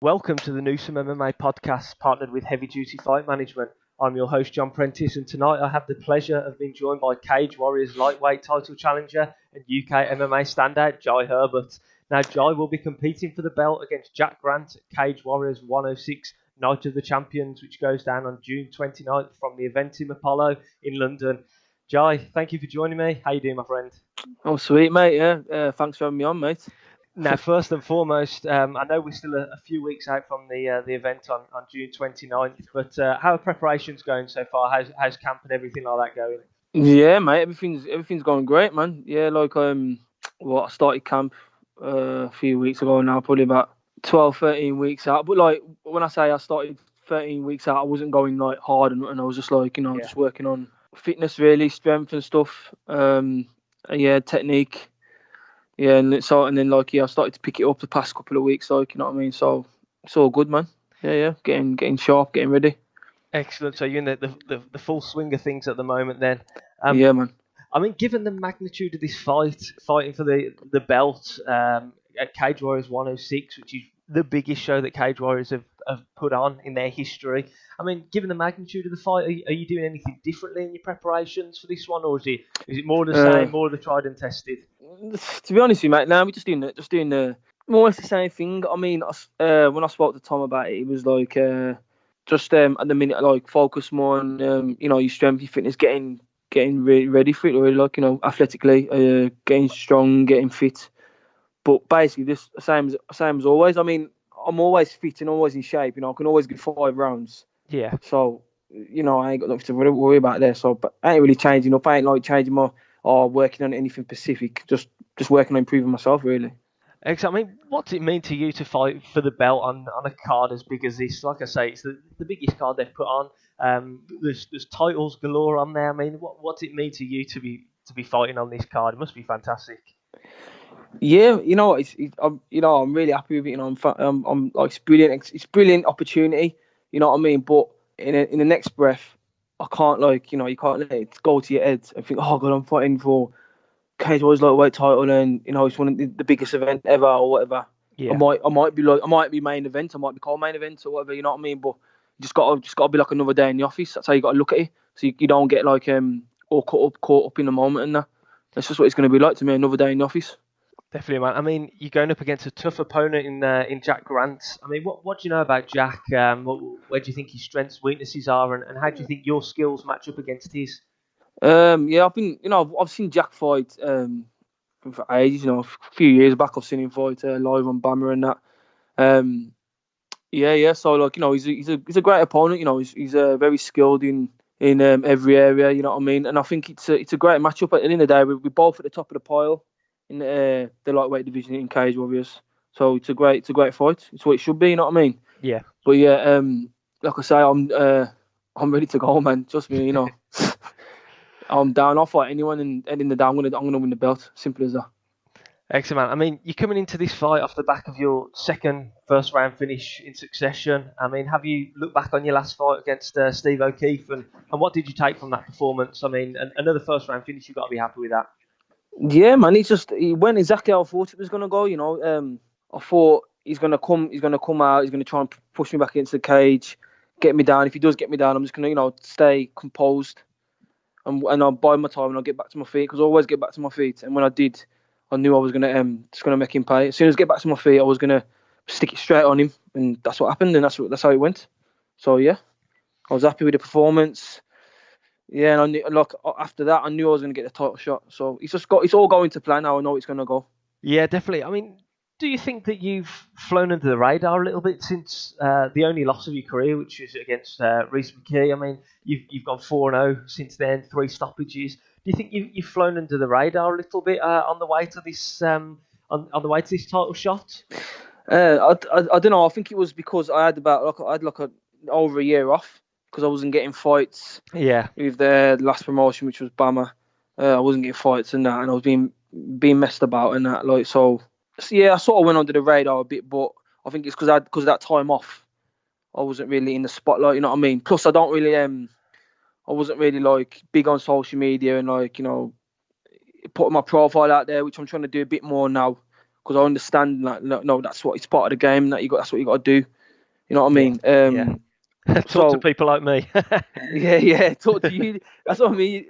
Welcome to the Newsome MMA Podcast, partnered with Heavy Duty Fight Management. I'm your host, Jon Prentice, and tonight I have the pleasure of being joined by Cage Warriors lightweight title challenger and UK MMA standout, Jai Herbert. Now, Jai will be competing for the belt against Jack Grant at Cage Warriors 106 Night of the Champions, which goes down on June 29th from the Eventim Apollo in London. Jai, thank you for joining me. How you doing, my friend? Oh, sweet, mate. Yeah, thanks for having me on, mate. Now, first and foremost, I know we're still a few weeks out from the event on June 29th, but how are preparations going so far? How's camp and everything like that going? Yeah, mate. Everything's going great, man. Yeah, I started camp a few weeks ago now, probably about 12, 13 weeks out. But like when I say I started 13 weeks out, I wasn't going like hard and I was just like just working on fitness, really, strength and stuff. Technique. Yeah, and then I started to pick it up the past couple of weeks, like, you know what I mean. So it's all good, man. Yeah, getting sharp, getting ready. Excellent. So you're in the full swing of things at the moment, then. Yeah, man. I mean, given the magnitude of this fighting for the belt at Cage Warriors 106, which is the biggest show that Cage Warriors have put on in their history. I mean, given the magnitude of the fight, are you doing anything differently in your preparations for this one, or is it more the same, more of the tried and tested? To be honest with you, mate, now we're just doing the more or less the same thing. I mean, when I spoke to Tom about it, it was like at the minute, like, focus more on your strength, your fitness, getting really ready for it, really, like, athletically, getting strong, getting fit. But basically, this same as always. I mean, I'm always fit and always in shape. I can always get 5 rounds. Yeah. So I ain't got nothing to worry about there. So, but I ain't really changing up. I ain't like changing my working on anything specific. Just working on improving myself, really. Exactly. I mean, what's it mean to you to fight for the belt on a card as big as this? Like I say, it's the biggest card they've put on. There's titles galore on there. I mean, what's it mean to you to be fighting on this card? It must be fantastic. Yeah, I'm really happy with it. I'm like, it's brilliant. It's brilliant opportunity. You know what I mean? But in the next breath, I can't, like, you can't let it go to your head and think, oh God, I'm fighting for Cage Warriors lightweight title, and it's one of the biggest event ever or whatever. Yeah. I might be main event, I might be co-main event or whatever. You know what I mean? But you just gotta be like another day in the office. That's how you gotta look at it. So you don't get like all caught up in the moment and that. That's just what it's gonna be like to me. Another day in the office. Definitely, man. I mean, you're going up against a tough opponent in Jack Grant. I mean, what do you know about Jack? Where do you think his strengths, weaknesses are, and how do you think your skills match up against his? I've seen Jack fight for ages. A few years back, I've seen him fight live on Bama and that. So, like, he's a great opponent. He's very skilled in every area. You know what I mean? And I think it's a great matchup. At the end of the day, we're both at the top of the pile in the lightweight division in Cage Warriors. So it's a great fight. It's what it should be. You know what I mean? Yeah. But yeah, like I say, I'm ready to go, man. Trust me, I'm down. I'll fight anyone, and in the day, I'm gonna win the belt. Simple as that. Excellent, man. I mean, you're coming into this fight off the back of your second first round finish in succession. I mean, have you looked back on your last fight against Steve O'Keefe, and what did you take from that performance? I mean, another first round finish, you've got to be happy with that. Yeah, man. He went exactly how I thought it was gonna go. I thought he's gonna come out. He's gonna try and push me back into the cage, get me down. If he does get me down, I'm just gonna stay composed. And I'll bide my time and I'll get back to my feet, because I always get back to my feet. And when I did, I knew I was gonna make him pay. As soon as I get back to my feet, I was gonna stick it straight on him, and that's what happened, and that's how it went. So yeah, I was happy with the performance. Yeah, and I knew, like, after that, I knew I was gonna get the title shot. So it's all going to plan now. I know it's gonna go. Yeah, definitely. I mean, do you think that you've flown under the radar a little bit since the only loss of your career, which is against Reece McKee? I mean, you've gone 4-0 since then, 3 stoppages. Do you think you've flown under the radar a little bit on the way to this on the way to this title shot? I don't know. I think it was because I had over a year off, because I wasn't getting fights. Yeah. With the last promotion, which was Bama, I wasn't getting fights and that, and I was being messed about and that. Like, so yeah, I sort of went under the radar a bit, but I think it's because of that time off, I wasn't really in the spotlight. You know what I mean? Plus, I wasn't really like big on social media and, like, putting my profile out there, which I'm trying to do a bit more now, because I understand like no, that's what it's part of the game. That's what you got to do. You know what I mean? Talk to people like me. yeah. Talk to you. That's what I mean.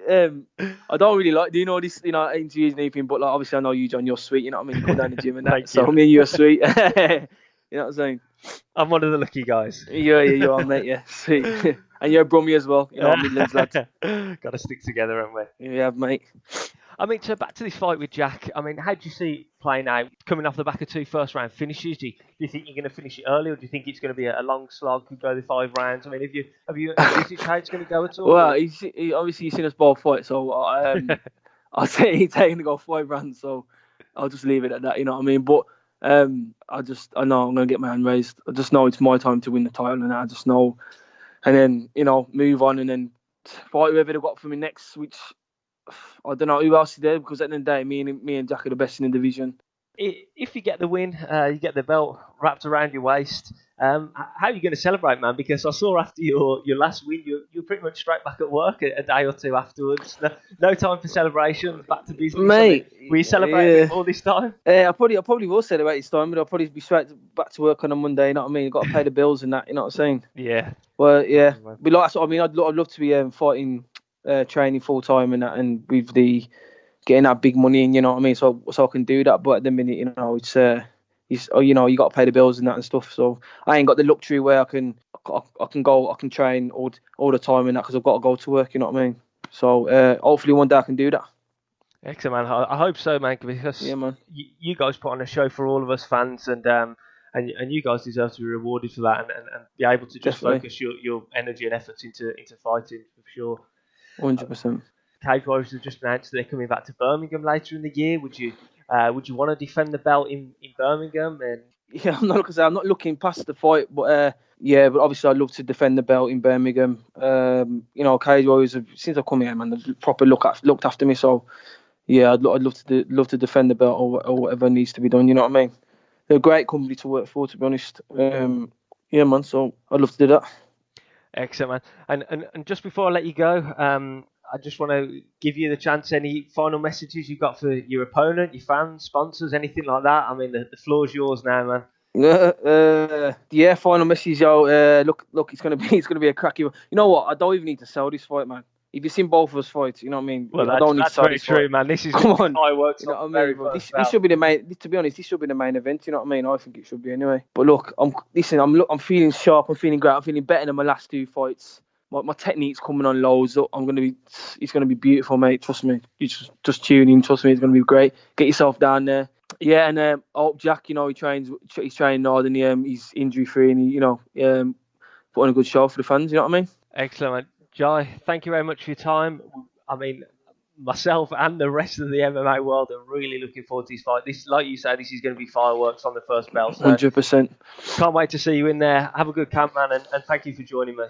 I don't really like doing all this, interviews and anything. But like, obviously, I know you, John. You're sweet. You know what I mean? You come down the gym and that. So me and you are sweet. You know what I'm saying? I'm one of the lucky guys. Yeah, you are, mate. Yeah, sweet. And you're a Brummie as well. You know, Midlands lad. Got to stick together, haven't we? Yeah, mate. I mean, so back to this fight with Jack. I mean, how do you see it playing out? Coming off the back of 2 first-round finishes, do you think you're going to finish it early, or do you think it's going to be a long slog, could go the 5 rounds? I mean, have you envisaged how it's going to go at all? Well, obviously you've seen us both fight, so I'll say he's taking to go 5 rounds, so I'll just leave it at that. You know what I mean? But I know I'm going to get my hand raised. I just know it's my time to win the title, and I just know, and then move on, and then fight whoever they've got for me next, which. I don't know who else is there, because at the end of the day, me and Jack are the best in the division. If you get the win, you get the belt wrapped around your waist. How are you going to celebrate, man? Because I saw after your last win, you're pretty much straight back at work a day or two afterwards. No time for celebrations, back to business. Mate, I mean, were you celebrating all this time? I probably will celebrate this time, but I'll probably be straight back to work on a Monday. You know what I mean? I've got to pay the bills and that. You know what I'm saying? Yeah. Well, yeah. But like, I mean, I'd love to be fighting. Training full time and that, and with the getting that big money in, you know what I mean. So I can do that, but at the minute, it's you got to pay the bills and that and stuff. So I ain't got the luxury where I can train all the time and that, because I've got to go to work. You know what I mean. So hopefully one day I can do that. Excellent, man. I hope so, man. Because man. You guys put on a show for all of us fans, and you guys deserve to be rewarded for that, and be able to just focus your energy and efforts into fighting for sure. 100%. Cage Warriors have just announced that they're coming back to Birmingham later in the year. Would you want to defend the belt in Birmingham? And yeah, I'm not looking past the fight, but but obviously I'd love to defend the belt in Birmingham. Cage Warriors since I've come here, man, they've properly looked after me. So yeah, I'd love to defend the belt or whatever needs to be done. You know what I mean? They're a great company to work for, to be honest. Yeah, man. So I'd love to do that. Excellent, man. And just before I let you go, I just want to give you the chance. Any final messages you've got for your opponent, your fans, sponsors, anything like that? I mean, the floor's yours now, man. Final message, yo. Look, it's gonna be a cracky one. You know what? I don't even need to sell this fight, man. If you've seen both of us fight, you know what I mean. Well, I don't need to sell this fight. That's very true, man. This is fireworks. You know what I mean? This should be the main. To be honest, this should be the main event. You know what I mean? I think it should be anyway. But look, I'm feeling sharp. I'm feeling great. I'm feeling better than my last 2 fights. My technique's coming on loads. It's gonna be beautiful, mate. Trust me. You just tune in. Trust me, it's gonna be great. Get yourself down there. Yeah, and I hope Jack, he's training hard, and he's injury free, and put on a good show for the fans. You know what I mean? Excellent, man. Jai, thank you very much for your time. I mean, myself and the rest of the MMA world are really looking forward to this fight. This, like you say, this is going to be fireworks on the first bell. So 100%. Can't wait to see you in there. Have a good camp, man, and thank you for joining me.